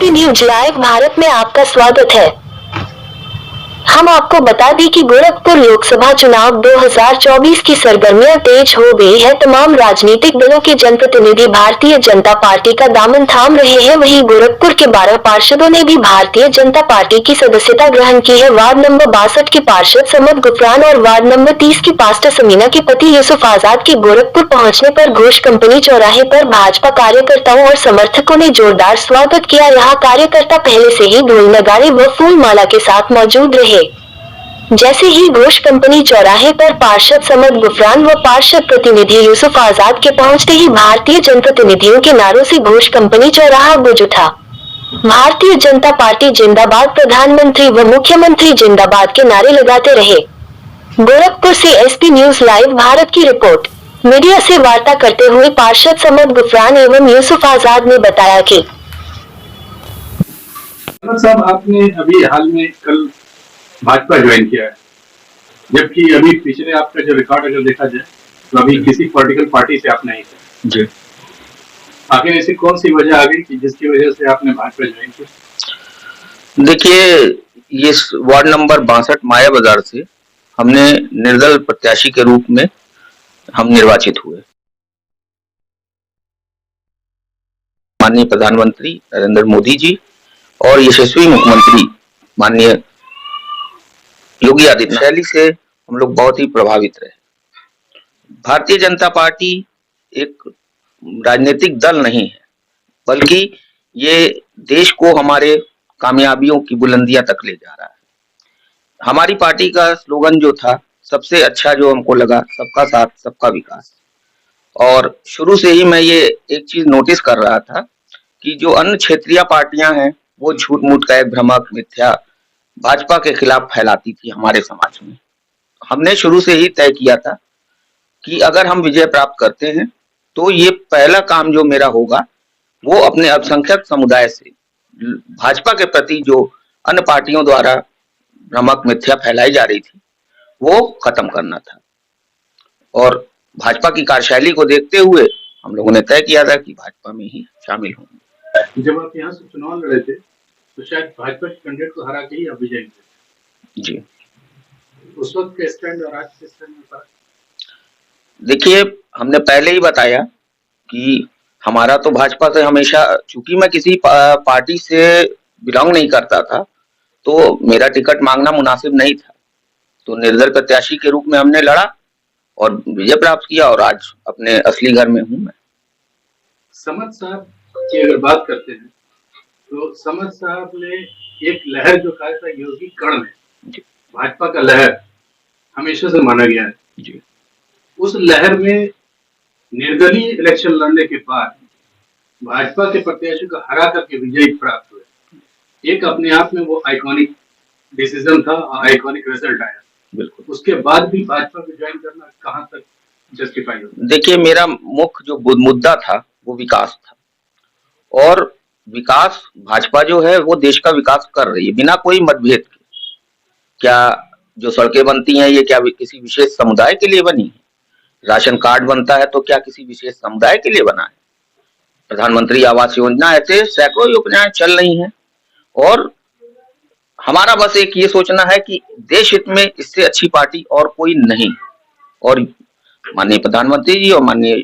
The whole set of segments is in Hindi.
एसपी न्यूज लाइव भारत में आपका स्वागत है। हम आपको बता दें कि गोरखपुर लोकसभा चुनाव 2024 की सरगर्मियां तेज हो गई है। तमाम राजनीतिक दलों के जनप्रतिनिधि भारतीय जनता पार्टी का दामन थाम रहे हैं। वहीं गोरखपुर के 12 पार्षदों ने भी भारतीय जनता पार्टी की सदस्यता ग्रहण की है। वार्ड नंबर 62 के पार्षद समद गुफरान और वार्ड नंबर 30 की पास्टर समीना के पति यूसुफ आजाद के गोरखपुर पहुंचने पर घोष कंपनी चौराहे पर भाजपा कार्यकर्ताओं और समर्थकों ने जोरदार स्वागत किया। यहाँ कार्यकर्ता पहले से ही ढोल नगाड़े व फूल माला के साथ मौजूद रहे। जैसे ही घोष कंपनी चौराहे पर पार्षद समद गुफरान व पार्षद प्रतिनिधि यूसुफ आजाद के पहुंचते ही भारतीय जनप्रतिनिधियों के नारों से घोष कंपनी चौराहा गूंज उठा। भारतीय जनता पार्टी जिंदाबाद, प्रधानमंत्री व मुख्यमंत्री जिंदाबाद के नारे लगाते रहे। गोरखपुर से एसपी न्यूज लाइव भारत की रिपोर्ट। मीडिया से वार्ता करते हुए पार्षद समद गुफरान एवं यूसुफ आजाद ने बताया कि साहब, आपने अभी हाल में कल भाजपा ज्वाइन किया है, जबकि अभी पिछले आपका जो रिकॉर्ड अगर देखा जाए तो अभी किसी पॉलिटिकल पार्टी से आप नहीं थे जी। आखिर ऐसी कौन सी वजह आ गई कि जिसकी वजह से आपने भाजपा ज्वाइन किया? देखिए, ये वार्ड नंबर 62 माया बाजार से हमने निर्दल प्रत्याशी के रूप में हम निर्वाचित हुए। माननीय प्रधानमंत्री नरेंद्र मोदी जी और यशस्वी मुख्यमंत्री माननीय योगी आदित्यनाथ शैली से हम लोग बहुत ही प्रभावित रहे। भारतीय जनता पार्टी एक राजनीतिक दल नहीं है, बल्कि ये देश को हमारे कामयाबियों की बुलंदियां तक ले जा रहा है। हमारी पार्टी का स्लोगन जो था, सबसे अच्छा जो हमको लगा, सबका साथ सबका विकास। और शुरू से ही मैं ये एक चीज नोटिस कर रहा था कि जो अन्य क्षेत्रीय पार्टियां हैं वो झूठ मूठ का एक भ्रमक मिथ्या भाजपा के खिलाफ फैलाती थी हमारे समाज में। हमने शुरू से ही तय किया था कि अगर हम विजय प्राप्त करते हैं तो ये पहला काम जो मेरा होगा वो अपने अल्पसंख्यक समुदाय से भाजपा के प्रति जो अन्य पार्टियों द्वारा भ्रमक मिथ्या फैलाई जा रही थी वो खत्म करना था। और भाजपा की कार्यशैली को देखते हुए हम लोगों ने तय किया था कि भाजपा में ही शामिल होंगे। जब आप यहाँ से चुनाव लड़े थे तो शायद भाजपा के कैंडिडेट को हरा के ही आप विजय हुए जी। उस वक्त के स्टैंड और आज के स्टैंड में फर्क? देखिए, हमने पहले ही बताया कि हमारा तो भाजपा से हमेशा, चूंकि मैं किसी पार्टी से बिलोंग नहीं करता था तो मेरा टिकट मांगना मुनासिब नहीं था, तो निर्दल प्रत्याशी के रूप में हमने लड़ा और विजय प्राप्त किया और आज अपने असली घर में हूं मैं। समद साहब की अगर बात करते हैं तो समद साहब ने एक लहर जो कहा था योगी कर्ण में, भाजपा का लहर हमेशा से माना गया है जी। उस लहर में निर्दलीय इलेक्शन लड़ने के बाद भाजपा के प्रत्याशी को हरा करके विजय प्राप्त हुए। एक अपने आप में वो आइकॉनिक डिसीजन था, आइकॉनिक रिजल्ट आया। बिल्कुल। उसके बाद भी भाजपा को ज्वाइन करना कहां तक जस्टिफाई होता? देखिए, मेरा मुख्य जो मुद्दा था वो विकास था, और विकास भाजपा जो है वो देश का विकास कर रही है बिना कोई मतभेद के। क्या जो सड़कें बनती हैं ये क्या किसी विशेष समुदाय के लिए बनी है? राशन कार्ड बनता है तो क्या किसी विशेष समुदाय के लिए बना है? प्रधानमंत्री आवास योजना, ऐसे सैकड़ों योजनाएं चल रही हैं। और हमारा बस एक ये सोचना है कि देश हित में इससे अच्छी पार्टी और कोई नहीं। और माननीय प्रधानमंत्री जी और माननीय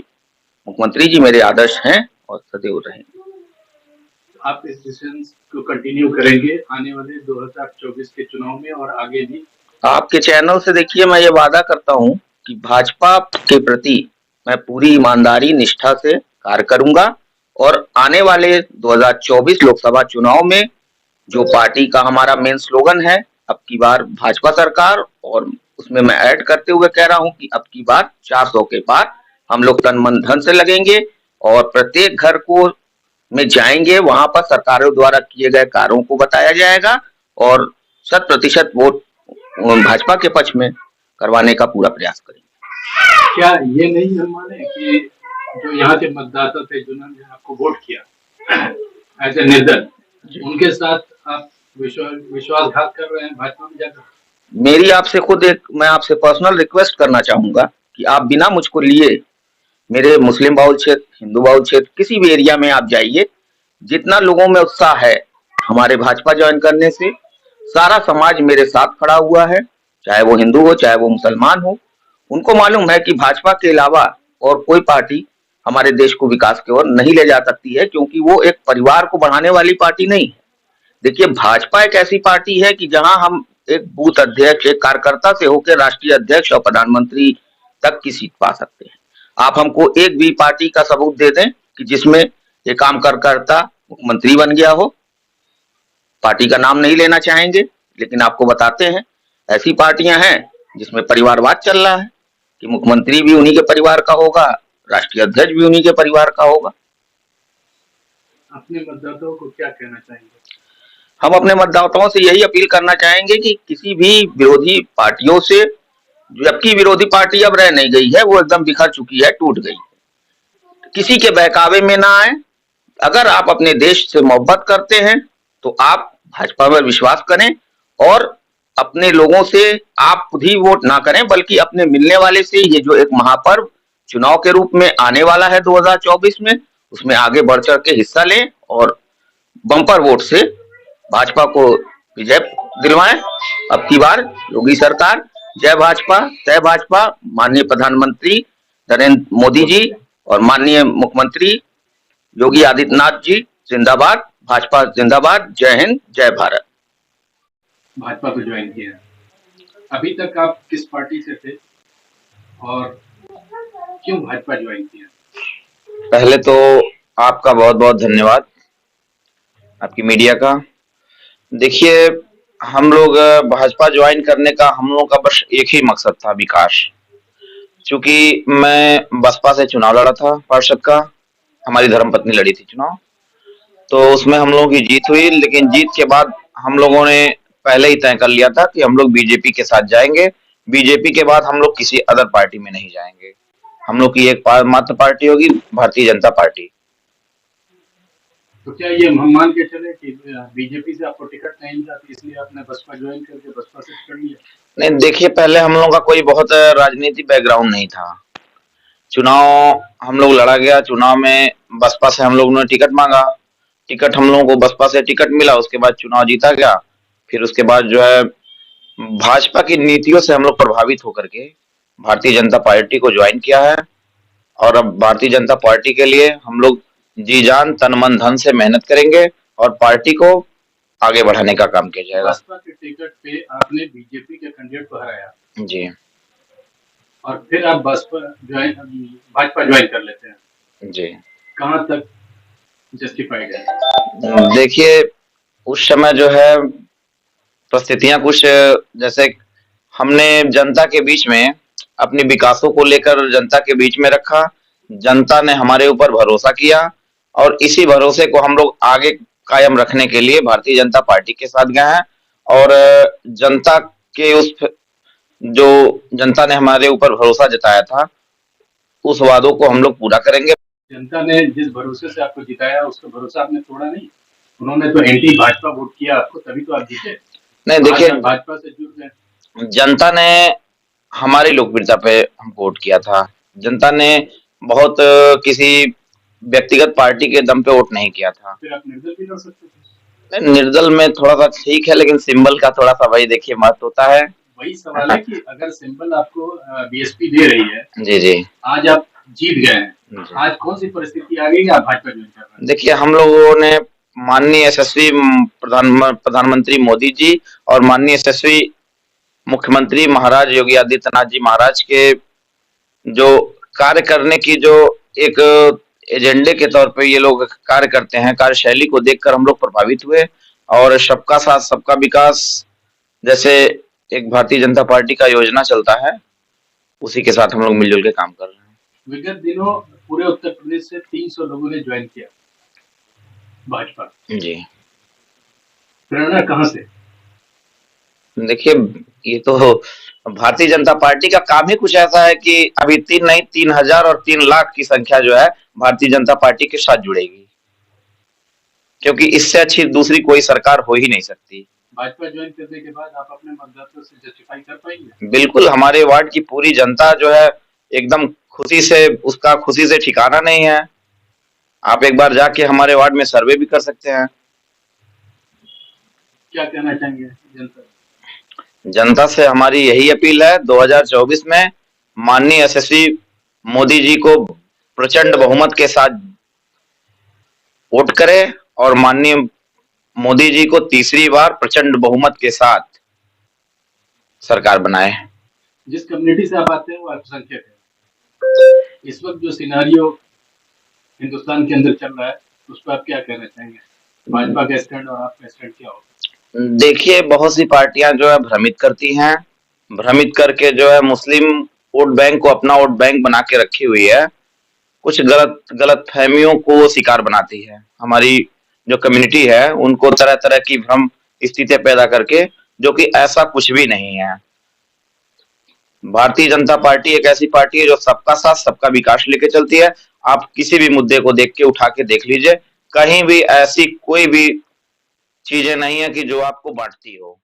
मुख्यमंत्री जी मेरे आदर्श हैं और सदैव रहेंगे। आप इस डिसीजन को कंटिन्यू करेंगे आने वाले 2024 के चुनाव में और आगे भी? आपके चैनल से देखिए, मैं ये वादा करता हूं कि भाजपा के प्रति मैं पूरी ईमानदारी निष्ठा से कार्य करूंगा और आने वाले 2024 लोकसभा चुनाव में जो पार्टी का हमारा मेन स्लोगन है, अब की बार भाजपा सरकार, और उसमें मैं ऐड करते हुए कह रहा हूं कि अब की बार 400 के पार हम लोग तन मन धन से लगेंगे और प्रत्येक घर को में जाएंगे, वहां पर सरकारों द्वारा किए गए कार्यों को बताया जाएगा और 100% वोट भाजपा के पक्ष में करवाने का पूरा प्रयास करेंगे। क्या ये नहीं अनुमान है कि जो यहाँ के मतदाता थे जिन्होंने आपको वोट किया एज ए निर्दल, उनके साथ आप विश्वासघात कर रहे हैं भाजपा में जाकर? मेरी आपसे खुद मैं आपसे पर्सनल रिक्वेस्ट करना चाहूंगा कि आप बिना मुझको लिए मेरे मुस्लिम बाहुल क्षेत्र, हिंदू बाहुल क्षेत्र, किसी भी एरिया में आप जाइए, जितना लोगों में उत्साह है हमारे भाजपा ज्वाइन करने से सारा समाज मेरे साथ खड़ा हुआ है, चाहे वो हिंदू हो चाहे वो मुसलमान हो। उनको मालूम है कि भाजपा के अलावा और कोई पार्टी हमारे देश को विकास की ओर नहीं ले जा सकती है, क्योंकि वो एक परिवार को बढ़ाने वाली पार्टी नहीं है। देखिए, भाजपा एक ऐसी पार्टी है कि जहां हम एक बूथ अध्यक्ष, एक कार्यकर्ता से होकर राष्ट्रीय अध्यक्ष और प्रधानमंत्री तक की सीट पा सकते हैं। आप हमको एक भी पार्टी का सबूत दे दें कि जिसमें एक काम कार्यकर्ता मुख्यमंत्री बन गया हो। पार्टी का नाम नहीं लेना चाहेंगे, लेकिन आपको बताते हैं ऐसी पार्टियां हैं जिसमें परिवारवाद चल रहा है कि मुख्यमंत्री भी उन्हीं के परिवार का होगा, राष्ट्रीय अध्यक्ष भी उन्हीं के परिवार का होगा। अपने मतदाताओं को क्या कहना चाहेंगे? हम अपने मतदाताओं से यही अपील करना चाहेंगे कि किसी भी विरोधी पार्टियों से, जबकि विरोधी पार्टी अब रह नहीं गई है, वो एकदम बिखर चुकी है, टूट गई है, किसी के बहकावे में ना आए। अगर आप अपने देश से मोहब्बत करते हैं तो आप भाजपा पर विश्वास करें और अपने लोगों से आप खुद ही वोट ना करें, बल्कि अपने मिलने वाले से, ये जो एक महापर्व चुनाव के रूप में आने वाला है 2024 में, उसमें आगे बढ़ चढ़ के हिस्सा लें और बम्पर वोट से भाजपा को विजय दिलवाएं। अब की बार योगी सरकार, जय भाजपा, जय भाजपा। माननीय प्रधानमंत्री नरेंद्र मोदी जी और माननीय मुख्यमंत्री योगी आदित्यनाथ जी जिंदाबाद, भाजपा जिंदाबाद। जय हिंद, जय भारत। भाजपा को ज्वाइन किया, अभी तक आप किस पार्टी से थे और क्यों भाजपा ज्वाइन किया? पहले तो आपका बहुत बहुत धन्यवाद, आपकी मीडिया का। देखिए, हम लोग भाजपा ज्वाइन करने का हम लोगों का बस एक ही मकसद था, विकास। क्योंकि मैं बसपा से चुनाव लड़ा था पार्षद का, हमारी धर्मपत्नी लड़ी थी चुनाव, तो उसमें हम लोगों की जीत हुई। लेकिन जीत के बाद हम लोगों ने पहले ही तय कर लिया था कि हम लोग बीजेपी के साथ जाएंगे। बीजेपी के बाद हम लोग किसी अदर पार्टी में नहीं जाएंगे। हम लोग की एक मात्र पार्टी होगी, भारतीय जनता पार्टी। तो क्या ये हम मान के चले कि बीजेपी से आपको टिकट नहीं मिला तो इसलिए आपने बसपा ज्वाइन करके बसपा से कर लिया? नहीं, देखिए, पहले हम लोगों का कोई बहुत राजनीतिक बैकग्राउंड नहीं था। चुनाव हम लोग लड़ा गया, चुनाव में बसपा से हम लोगों ने टिकट मांगा, टिकट हम लोगों को बसपा से टिकट मिला, उसके बाद चुनाव जीता गया। फिर उसके बाद जो है भाजपा की नीतियों से हम लोग प्रभावित होकर के भारतीय जनता पार्टी को ज्वाइन किया है। और अब भारतीय जनता पार्टी के लिए हम लोग जी जान तन मन धन से मेहनत करेंगे और पार्टी को आगे बढ़ाने का काम किया जाएगा। बसपा के टिकट पे आपने बीजेपी के कैंडिडेट को हराया जी, और फिर आप भाजपा ज्वाइन कर लेते हैं, जी। कहाँ तक जस्टिफाइड है? देखिए, उस समय जो है परिस्थितियां कुछ जैसे हमने जनता के बीच में अपनी विकासों को लेकर जनता के बीच में रखा, जनता ने हमारे ऊपर भरोसा किया और इसी भरोसे को हम लोग आगे कायम रखने के लिए भारतीय जनता पार्टी के साथ गए हैं। और जनता के जो जनता ने हमारे ऊपर भरोसा जताया था, उस वादों को हम लोग पूरा करेंगे। जनता ने जिस भरोसे से आपको जिताया उसका भरोसा आपने तोड़ा नहीं। उन्होंने तो एंटी भाजपा वोट किया आपको, तभी तो आप जीते। नहीं, देखिए, भाजपा से जुड़ गए। जनता ने हमारी लोकप्रियता पे हमको वोट किया था। जनता ने बहुत किसी व्यक्तिगत पार्टी के दम पे वोट नहीं किया था। फिर आप निर्दल भी लड़ सकते थे। निर्दल में थोड़ा सा ठीक है, लेकिन सिंबल का थोड़ा सा भाई देखिए महत्व होता है। वही सवाल है कि अगर सिंबल आपको बीएसपी दे रही है, जी जी, आज आप जीत गए हैं, आज कौन सी परिस्थिति आ गई कि आप भाजपा ज्वाइन कर रहे हैं? देखिए, हम लोगों ने माननीय यशस्वी प्रधानमंत्री मोदी जी और माननीय यशस्वी मुख्यमंत्री महाराज योगी आदित्यनाथ जी महाराज के जो कार्य करने की जो एक एजेंडे के तौर पे ये लोग कार्य करते हैं, कार्यशैली को देखकर हम लोग प्रभावित हुए और सबका साथ सबका विकास जैसे एक भारतीय जनता पार्टी का योजना चलता है, उसी के साथ हम लोग मिलजुल के काम कर रहे हैं। विगत दिनों पूरे उत्तर प्रदेश से 300 लोगों ने ज्वाइन किया भाजपा। जी, प्रेरणा कहाँ से? देखिए, ये तो भारतीय जनता पार्टी का काम ही कुछ ऐसा है कि अभी 3,000 और 3 लाख की संख्या जो है भारतीय जनता पार्टी के साथ जुड़ेगी, क्योंकि इससे अच्छी दूसरी कोई सरकार हो ही नहीं सकती। भाजपा ज्वाइन करने के बाद आप अपने मतदाताओं से जस्टिफाई कर पाएंगे? बिल्कुल, हमारे वार्ड की पूरी जनता जो है एकदम खुशी से, उसका खुशी से ठिकाना नहीं है। आप एक बार जाके हमारे वार्ड में सर्वे भी कर सकते हैं। क्या कहना चाहेंगे जनता? जनता से हमारी यही अपील है 2024 में माननीय यशस्वी मोदी जी को प्रचंड बहुमत के साथ वोट करें और माननीय मोदी जी को तीसरी बार प्रचंड बहुमत के साथ सरकार बनाए। जिस कम्युनिटी से आप आते हैं वो अल्पसंख्यक है। इस वक्त जो सिनारियो हिंदुस्तान के अंदर चल रहा है उस पर आप क्या कहना चाहेंगे? भाजपा का स्टैंड और आपका स्टैंड क्या होगा? देखिए, बहुत सी पार्टियां जो है भ्रमित करती हैं, भ्रमित करके जो है मुस्लिम वोट बैंक को अपना वोट बैंक बना के रखी हुई है। कुछ गलत फहमियों को वो शिकार बनाती है। हमारी जो कम्युनिटी है उनको तरह तरह की भ्रम स्थितियां पैदा करके, जो कि ऐसा कुछ भी नहीं है। भारतीय जनता पार्टी एक ऐसी पार्टी है जो सबका साथ सबका विकास लेके चलती है। आप किसी भी मुद्दे को देख के उठा के देख लीजिए, कहीं भी ऐसी कोई भी चीजें नहीं है कि जो आपको बांटती हो।